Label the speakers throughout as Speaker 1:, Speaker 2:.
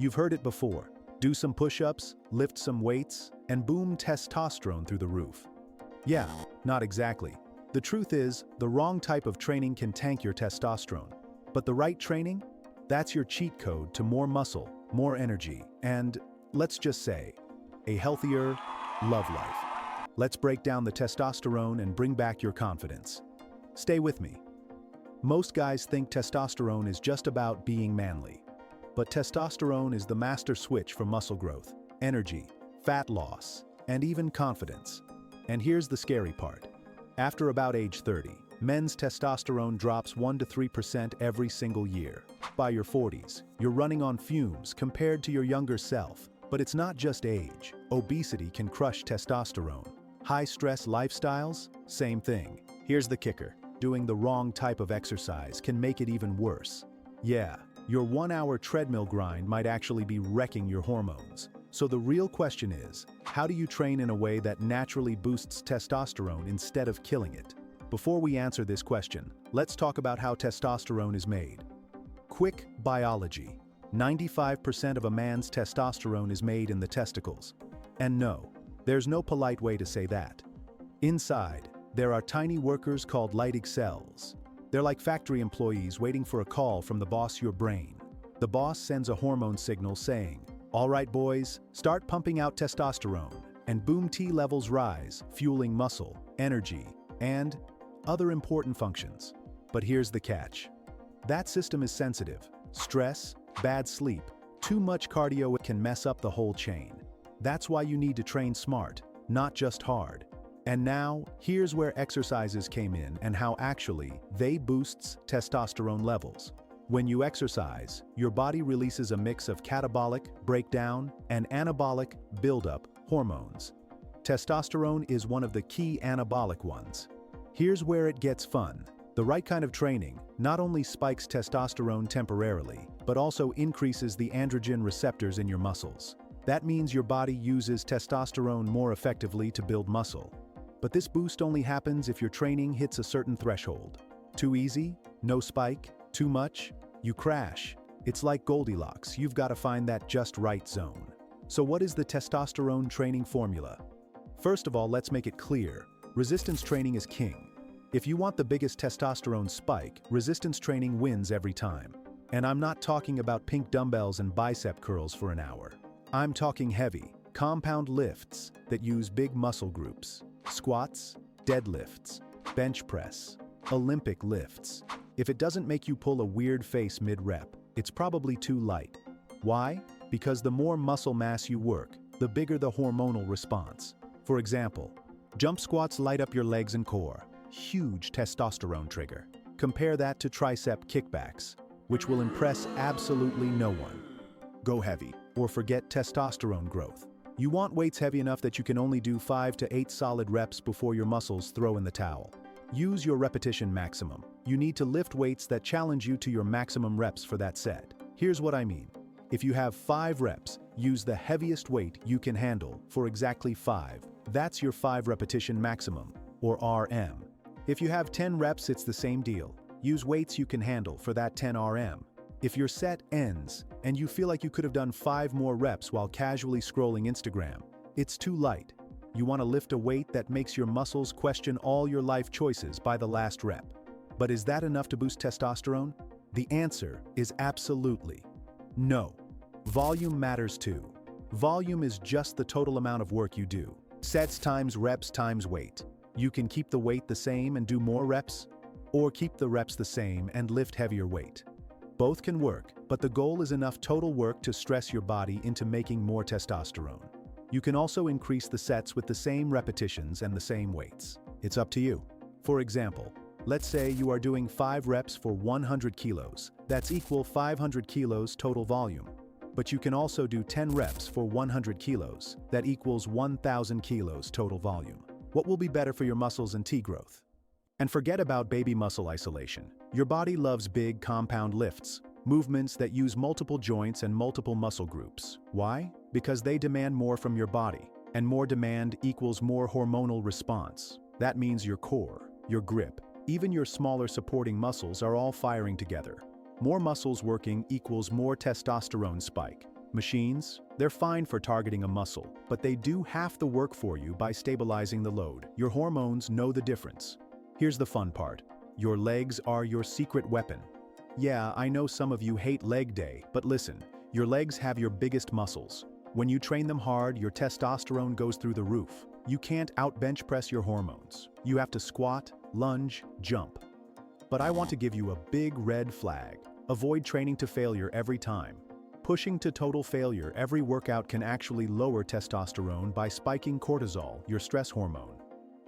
Speaker 1: You've heard it before. Do some push-ups, lift some weights, and boom, testosterone through the roof. Yeah, not exactly. The truth is, the wrong type of training can tank your testosterone. But the right training? That's your cheat code to more muscle, more energy, and, let's just say, a healthier love life. Let's break down the testosterone and bring back your confidence. Stay with me. Most guys think testosterone is just about being manly. But testosterone is the master switch for muscle growth, energy, fat loss, and even confidence. And here's the scary part. After about age 30, men's testosterone drops 1 to 3% every single year. By your 40s, you're running on fumes compared to your younger self. But it's not just age. Obesity can crush testosterone. High-stress lifestyles? Same thing. Here's the kicker. Doing the wrong type of exercise can make it even worse. Yeah, your 1-hour treadmill grind might actually be wrecking your hormones. So the real question is, how do you train in a way that naturally boosts testosterone instead of killing it? Before we answer this question, let's talk about how testosterone is made. Quick biology. 95% of a man's testosterone is made in the testicles. And no, there's no polite way to say that. Inside, there are tiny workers called Leydig cells. They're like factory employees waiting for a call from the boss, your brain. The boss sends a hormone signal saying, "All right, boys, start pumping out testosterone," and boom, T levels rise, fueling muscle, energy, and other important functions. But here's the catch. That system is sensitive. Stress, bad sleep, too much cardio can mess up the whole chain. That's why you need to train smart, not just hard. And now, here's where exercises came in and how actually they boosts testosterone levels. When you exercise, your body releases a mix of catabolic, breakdown, and anabolic, buildup, hormones. Testosterone is one of the key anabolic ones. Here's where it gets fun. The right kind of training not only spikes testosterone temporarily, but also increases the androgen receptors in your muscles. That means your body uses testosterone more effectively to build muscle. But this boost only happens if your training hits a certain threshold. Too easy? No spike? Too much? You crash. It's like Goldilocks, you've got to find that just right zone. So what is the testosterone training formula? First of all, let's make it clear. Resistance training is king. If you want the biggest testosterone spike, resistance training wins every time. And I'm not talking about pink dumbbells and bicep curls for an hour. I'm talking heavy, compound lifts that use big muscle groups. Squats, deadlifts, bench press, Olympic lifts. If it doesn't make you pull a weird face mid-rep, it's probably too light. Why? Because the more muscle mass you work, the bigger the hormonal response. For example, jump squats light up your legs and core. Huge testosterone trigger. Compare that to tricep kickbacks, which will impress absolutely no one. Go heavy, or forget testosterone growth. You want weights heavy enough that you can only do 5 to 8 solid reps before your muscles throw in the towel. Use your repetition maximum. You need to lift weights that challenge you to your maximum reps for that set. Here's what I mean. If you have 5 reps, use the heaviest weight you can handle for exactly 5. That's your 5 repetition maximum, or RM. If you have 10 reps, it's the same deal. Use weights you can handle for that 10 RM. If your set ends, and you feel like you could have done 5 more reps while casually scrolling Instagram, it's too light. You want to lift a weight that makes your muscles question all your life choices by the last rep. But is that enough to boost testosterone? The answer is absolutely no. Volume matters too. Volume is just the total amount of work you do. Sets times reps times weight. You can keep the weight the same and do more reps, or keep the reps the same and lift heavier weight. Both can work, but the goal is enough total work to stress your body into making more testosterone. You can also increase the sets with the same repetitions and the same weights. It's up to you. For example, let's say you are doing 5 reps for 100 kilos. That's equal 500 kilos total volume. But you can also do 10 reps for 100 kilos. That equals 1,000 kilos total volume. What will be better for your muscles and T growth? And forget about baby muscle isolation. Your body loves big compound lifts, movements that use multiple joints and multiple muscle groups. Why? Because they demand more from your body, and more demand equals more hormonal response. That means your core, your grip, even your smaller supporting muscles are all firing together. More muscles working equals more testosterone spike. Machines, they're fine for targeting a muscle, but they do half the work for you by stabilizing the load. Your hormones know the difference. Here's the fun part. Your legs are your secret weapon. Yeah, I know some of you hate leg day, but listen, your legs have your biggest muscles. When you train them hard, your testosterone goes through the roof. You can't out-bench press your hormones. You have to squat, lunge, jump. But I want to give you a big red flag. Avoid training to failure every time. Pushing to total failure every workout can actually lower testosterone by spiking cortisol, your stress hormone.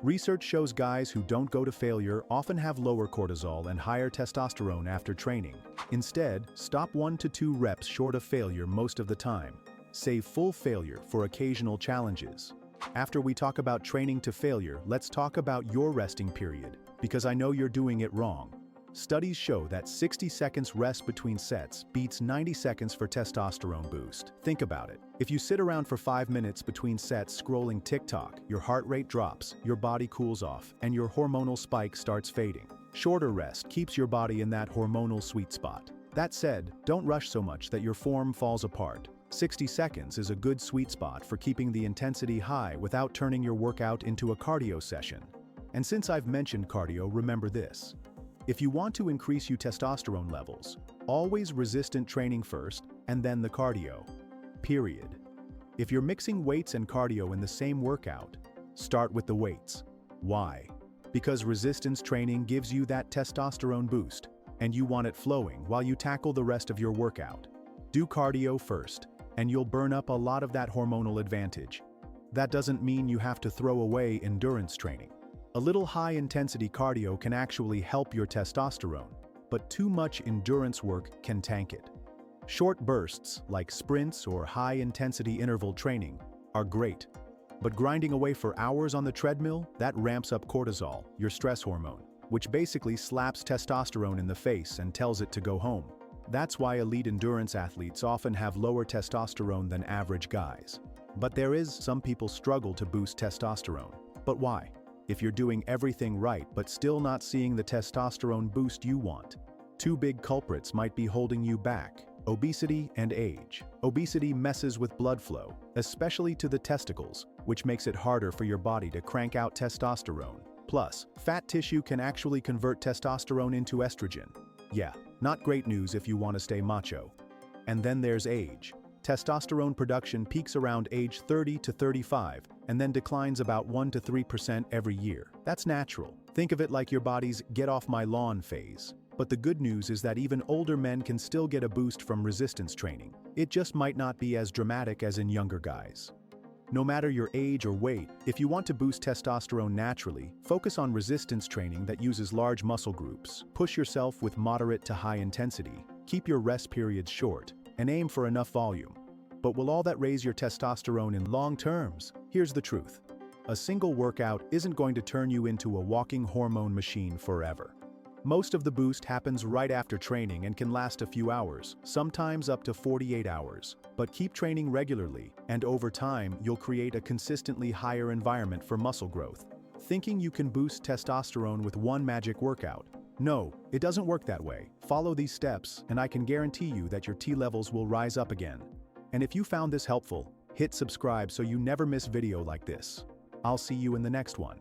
Speaker 1: Research shows guys who don't go to failure often have lower cortisol and higher testosterone after training. Instead, stop 1 to 2 reps short of failure most of the time. Save full failure for occasional challenges. After we talk about training to failure, let's talk about your resting period, because I know you're doing it wrong. Studies show that 60 seconds rest between sets beats 90 seconds for testosterone boost. Think about it. If you sit around for 5 minutes between sets scrolling TikTok, your heart rate drops, your body cools off, and your hormonal spike starts fading. Shorter rest keeps your body in that hormonal sweet spot. That said, don't rush so much that your form falls apart. 60 seconds is a good sweet spot for keeping the intensity high without turning your workout into a cardio session. And since I've mentioned cardio, remember this. If you want to increase your testosterone levels, always resistant training first and then the cardio. Period. If you're mixing weights and cardio in the same workout, start with the weights. Why? Because resistance training gives you that testosterone boost, and you want it flowing while you tackle the rest of your workout. Do cardio first, and you'll burn up a lot of that hormonal advantage. That doesn't mean you have to throw away endurance training. A little high-intensity cardio can actually help your testosterone, but too much endurance work can tank it. Short bursts, like sprints or high-intensity interval training, are great. But grinding away for hours on the treadmill, that ramps up cortisol, your stress hormone, which basically slaps testosterone in the face and tells it to go home. That's why elite endurance athletes often have lower testosterone than average guys. But some people struggle to boost testosterone. But why? If you're doing everything right but still not seeing the testosterone boost you want, 2 big culprits might be holding you back: obesity and age. Obesity messes with blood flow, especially to the testicles, which makes it harder for your body to crank out testosterone. Plus, fat tissue can actually convert testosterone into estrogen. Yeah, not great news if you want to stay macho. And then there's age. Testosterone production peaks around age 30 to 35 and then declines about 1 to 3% every year. That's natural. Think of it like your body's get off my lawn phase. But the good news is that even older men can still get a boost from resistance training. It just might not be as dramatic as in younger guys. No matter your age or weight, if you want to boost testosterone naturally, focus on resistance training that uses large muscle groups. Push yourself with moderate to high intensity. Keep your rest periods short, and aim for enough volume. But will all that raise your testosterone in long terms? Here's the truth. A single workout isn't going to turn you into a walking hormone machine forever. Most of the boost happens right after training and can last a few hours, sometimes up to 48 hours. But keep training regularly, and over time, you'll create a consistently higher environment for muscle growth. Thinking you can boost testosterone with one magic workout? No, it doesn't work that way. Follow these steps, and I can guarantee you that your T levels will rise up again. And if you found this helpful, hit subscribe so you never miss video like this. I'll see you in the next one.